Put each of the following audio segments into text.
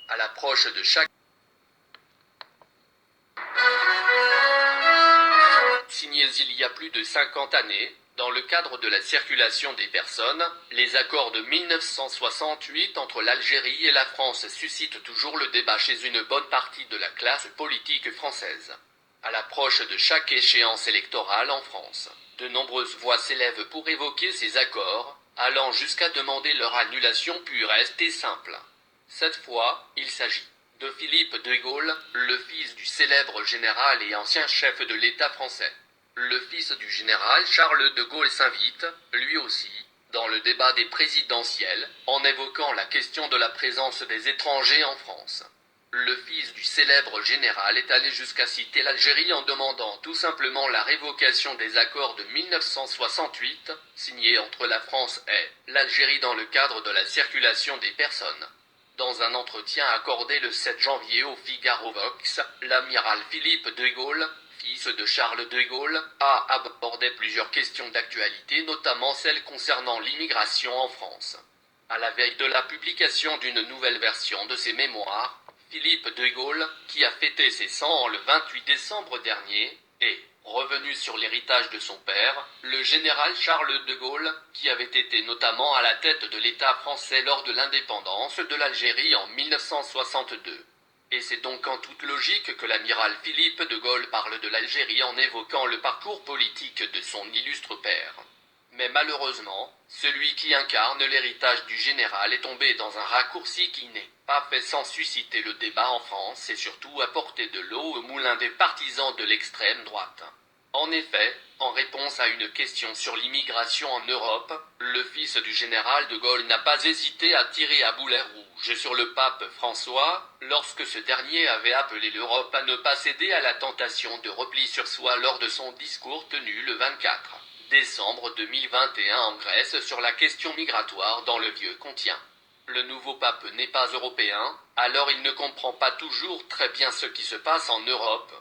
À l'approche de chaque signés il y a plus de 50 années, dans le cadre de la circulation des personnes, les accords de 1968 entre l'Algérie et la France suscitent toujours le débat chez une bonne partie de la classe politique française. À l'approche de chaque échéance électorale en France, de nombreuses voix s'élèvent pour évoquer ces accords, allant jusqu'à demander leur annulation pure et simple. Cette fois, il s'agit de Philippe de Gaulle, le fils du célèbre général et ancien chef de l'État français. Le fils du général Charles de Gaulle s'invite, lui aussi, dans le débat des présidentielles, en évoquant la question de la présence des étrangers en France. Le fils du célèbre général est allé jusqu'à citer l'Algérie en demandant tout simplement la révocation des accords de 1968, signés entre la France et l'Algérie dans le cadre de la circulation des personnes. Dans un entretien accordé le 7 janvier au Figaro Vox, l'amiral Philippe de Gaulle, fils de Charles de Gaulle, a abordé plusieurs questions d'actualité, notamment celles concernant l'immigration en France. À la veille de la publication d'une nouvelle version de ses mémoires, Philippe de Gaulle, qui a fêté ses 100 ans le 28 décembre dernier, est revenu sur l'héritage de son père, le général Charles de Gaulle, qui avait été notamment à la tête de l'État français lors de l'indépendance de l'Algérie en 1962. Et c'est donc en toute logique que l'amiral Philippe de Gaulle parle de l'Algérie en évoquant le parcours politique de son illustre père. Mais malheureusement, celui qui incarne l'héritage du général est tombé dans un raccourci qui n'est pas fait sans susciter le débat en France et surtout apporter de l'eau au moulin des partisans de l'extrême droite. En effet, en réponse à une question sur l'immigration en Europe, le fils du général de Gaulle n'a pas hésité à tirer à boulet rouge sur le pape François, lorsque ce dernier avait appelé l'Europe à ne pas céder à la tentation de repli sur soi lors de son discours tenu le 24 décembre 2021 en Grèce sur la question migratoire dans le vieux continent. Le nouveau pape n'est pas européen, alors il ne comprend pas toujours très bien ce qui se passe en Europe.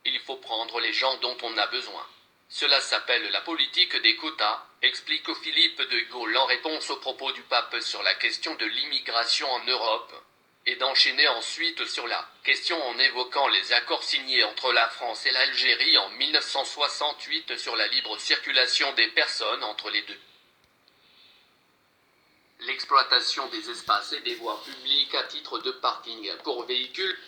Il faut prendre les gens dont on a besoin. Cela s'appelle la politique des quotas, explique Philippe de Gaulle en réponse aux propos du pape sur la question de l'immigration en Europe, et d'enchaîner ensuite sur la question en évoquant les accords signés entre la France et l'Algérie en 1968 sur la libre circulation des personnes entre les deux. L'exploitation des espaces et des voies publiques à titre de parking pour véhicules